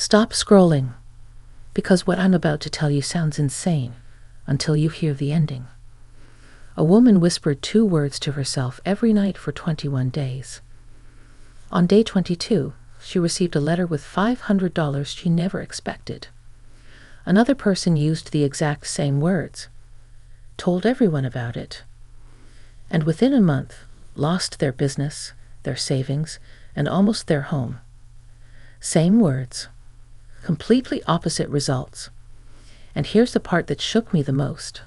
Stop scrolling, because what I'm about to tell you sounds insane until you hear the ending. A woman whispered 2 words to herself every night for 21 days. On day 22, she received a letter with $500 she never expected. Another person used the exact same words, told everyone about it, and within a month lost their business, their savings, and almost their home. Same words, completely opposite results. And here's the part that shook me the most.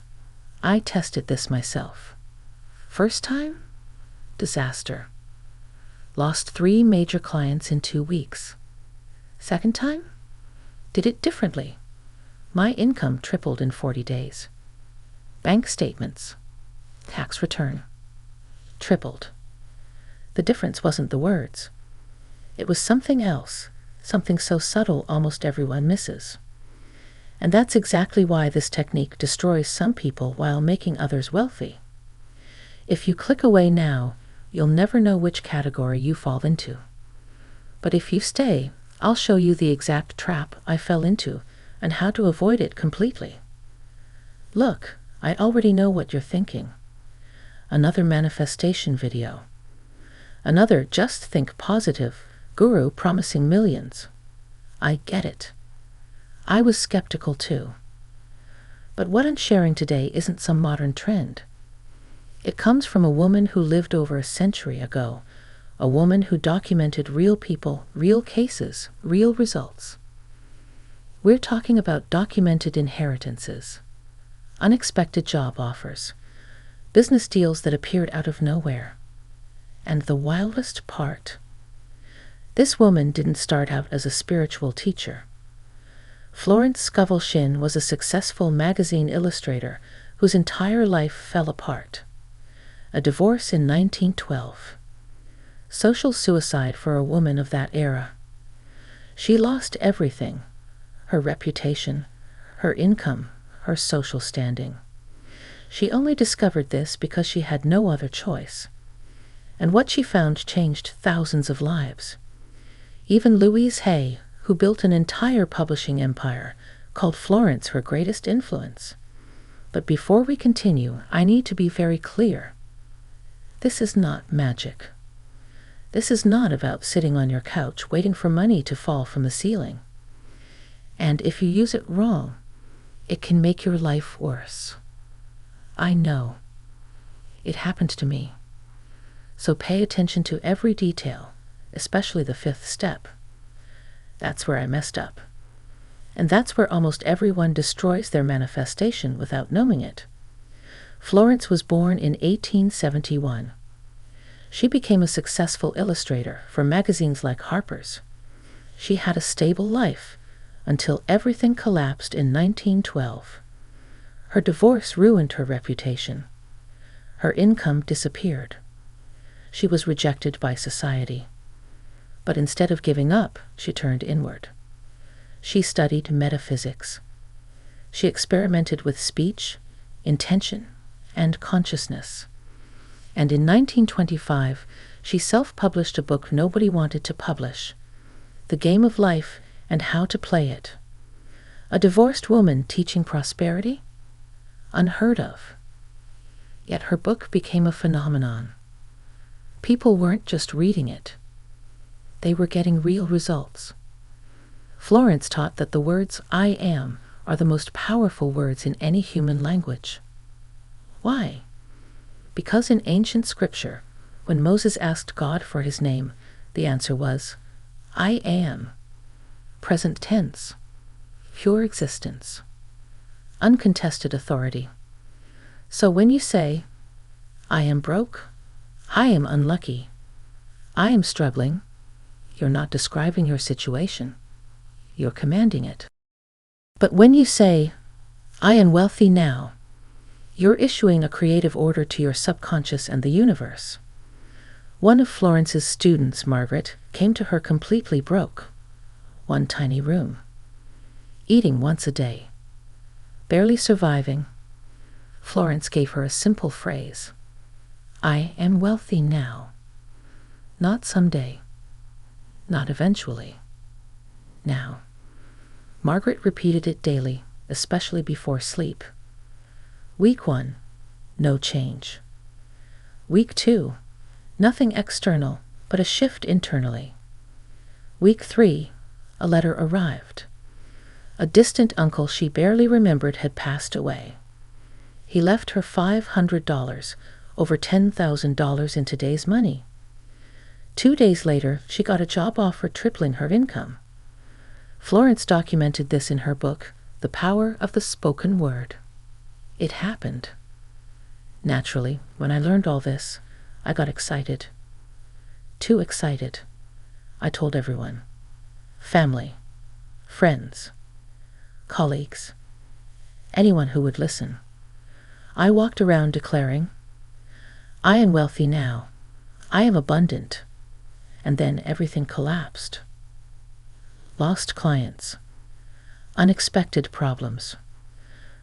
I tested this myself. First time? Disaster. Lost 3 major clients in 2 weeks. Second time? Did it differently. My income tripled in 40 days. Bank statements, tax return, tripled. The difference wasn't the words. It was something else, something so subtle almost everyone misses. And that's exactly why this technique destroys some people while making others wealthy. If you click away now, you'll never know which category you fall into. But if you stay, I'll show you the exact trap I fell into and how to avoid it completely. Look, I already know what you're thinking. Another manifestation video. Another just think positive guru promising millions. I get it. I was skeptical too. But what I'm sharing today isn't some modern trend. It comes from a woman who lived over a century ago, a woman who documented real people, real cases, real results. We're talking about documented inheritances, unexpected job offers, business deals that appeared out of nowhere. And the wildest part, this woman didn't start out as a spiritual teacher. Florence Scovel Shinn was a successful magazine illustrator whose entire life fell apart. A divorce in 1912. Social suicide for a woman of that era. She lost everything, her reputation, her income, her social standing. She only discovered this because she had no other choice. And what she found changed thousands of lives. Even Louise Hay, who built an entire publishing empire, called Florence her greatest influence. But before we continue, I need to be very clear. This is not magic. This is not about sitting on your couch waiting for money to fall from the ceiling. And if you use it wrong, it can make your life worse. I know. It happened to me. So pay attention to every detail, especially the 5th step. That's where I messed up. And that's where almost everyone destroys their manifestation without knowing it. Florence was born in 1871. She became a successful illustrator for magazines like Harper's. She had a stable life until everything collapsed in 1912. Her divorce ruined her reputation. Her income disappeared. She was rejected by society. But instead of giving up, she turned inward. She studied metaphysics. She experimented with speech, intention, and consciousness. And in 1925, she self-published a book nobody wanted to publish, The Game of Life and How to Play It. A divorced woman teaching prosperity? Unheard of. Yet her book became a phenomenon. People weren't just reading it. They were getting real results. Florence taught that the words I am are the most powerful words in any human language. Why? Because in ancient scripture, when Moses asked God for his name, the answer was, I am. Present tense. Pure existence. Uncontested authority. So when you say, I am broke, I am unlucky, I am struggling, you're not describing your situation. You're commanding it. But when you say, I am wealthy now, you're issuing a creative order to your subconscious and the universe. One of Florence's students, Margaret, came to her completely broke. One tiny room. Eating once a day. Barely surviving. Florence gave her a simple phrase. I am wealthy now. Not someday. Not eventually. Now. Margaret repeated it daily, especially before sleep. Week 1, no change. Week 2, nothing external, but a shift internally. Week 3, a letter arrived. A distant uncle she barely remembered had passed away. He left her $500, over $10,000 in today's money. 2 days later, she got a job offer tripling her income. Florence documented this in her book, The Power of the Spoken Word. It happened. Naturally, when I learned all this, I got excited. Too excited. I told everyone. Family, friends, colleagues, anyone who would listen. I walked around declaring, I am wealthy now. I am abundant. And then everything collapsed. Lost clients, unexpected problems,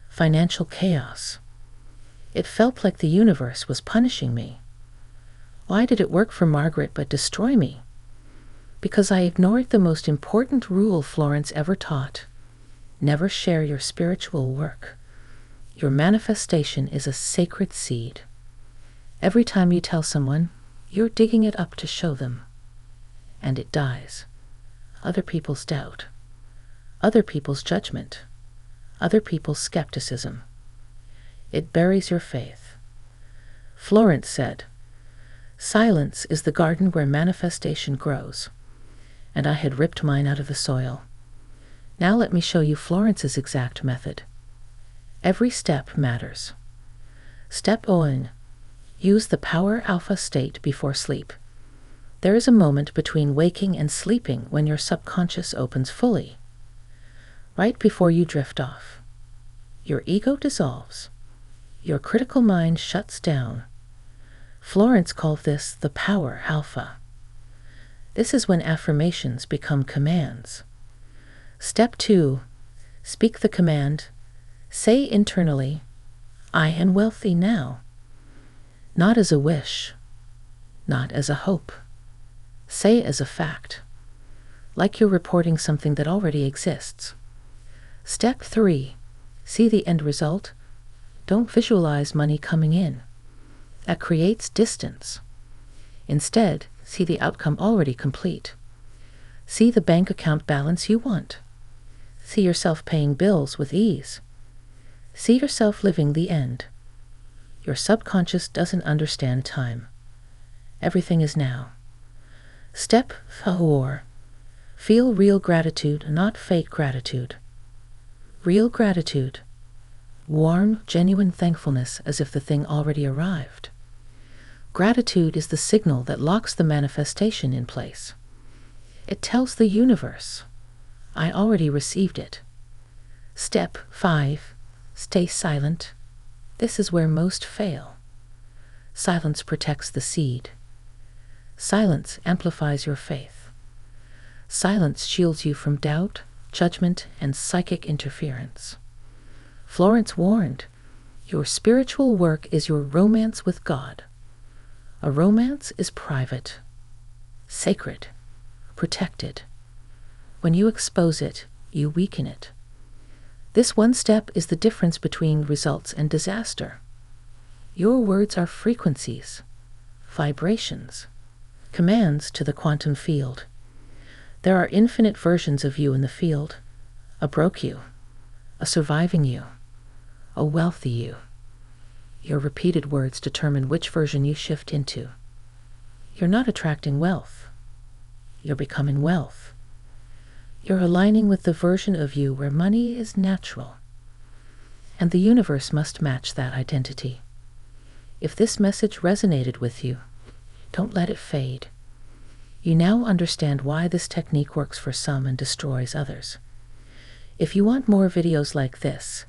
financial chaos. It felt like the universe was punishing me. Why did it work for Margaret but destroy me? Because I ignored the most important rule Florence ever taught. Never share your spiritual work. Your manifestation is a sacred seed. Every time you tell someone, you're digging it up to show them. And it dies. Other people's doubt. Other people's judgment. Other people's skepticism. It buries your faith. Florence said, silence is the garden where manifestation grows. And I had ripped mine out of the soil. Now let me show you Florence's exact method. Every step matters. Step 1. Use the power alpha state before sleep. There is a moment between waking and sleeping when your subconscious opens fully. Right before you drift off. Your ego dissolves. Your critical mind shuts down. Florence called this the power alpha. This is when affirmations become commands. Step 2. Speak the command. Say internally, I am wealthy now. Not as a wish, not as a hope. Say as a fact, like you're reporting something that already exists. Step 3. See the end result. Don't visualize money coming in. That creates distance. Instead, see the outcome already complete. See the bank account balance you want. See yourself paying bills with ease. See yourself living the end. Your subconscious doesn't understand time. Everything is now. Step 4. Feel real gratitude, not fake gratitude. Real gratitude. Warm, genuine thankfulness as if the thing already arrived. Gratitude is the signal that locks the manifestation in place. It tells the universe, I already received it. Step 5. Stay silent. This is where most fail. Silence protects the seed. Silence amplifies your faith. Silence shields you from doubt, judgment, and psychic interference. Florence warned, your spiritual work is your romance with God. A romance is private, sacred, protected. When you expose it, you weaken it. This one step is the difference between results and disaster. Your words are frequencies, vibrations, commands to the quantum field. There are infinite versions of you in the field, a broke you, a surviving you, a wealthy you. Your repeated words determine which version you shift into. You're not attracting wealth. You're becoming wealth. You're aligning with the version of you where money is natural. And the universe must match that identity. If this message resonated with you, don't let it fade. You now understand why this technique works for some and destroys others. If you want more videos like this,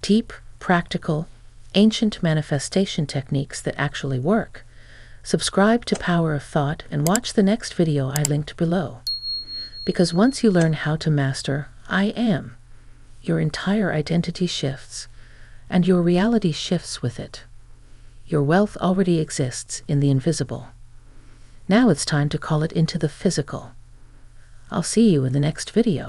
deep, practical, ancient manifestation techniques that actually work, subscribe to Power of Thought and watch the next video I linked below. Because once you learn how to master I am, your entire identity shifts, and your reality shifts with it. Your wealth already exists in the invisible. Now it's time to call it into the physical. I'll see you in the next video.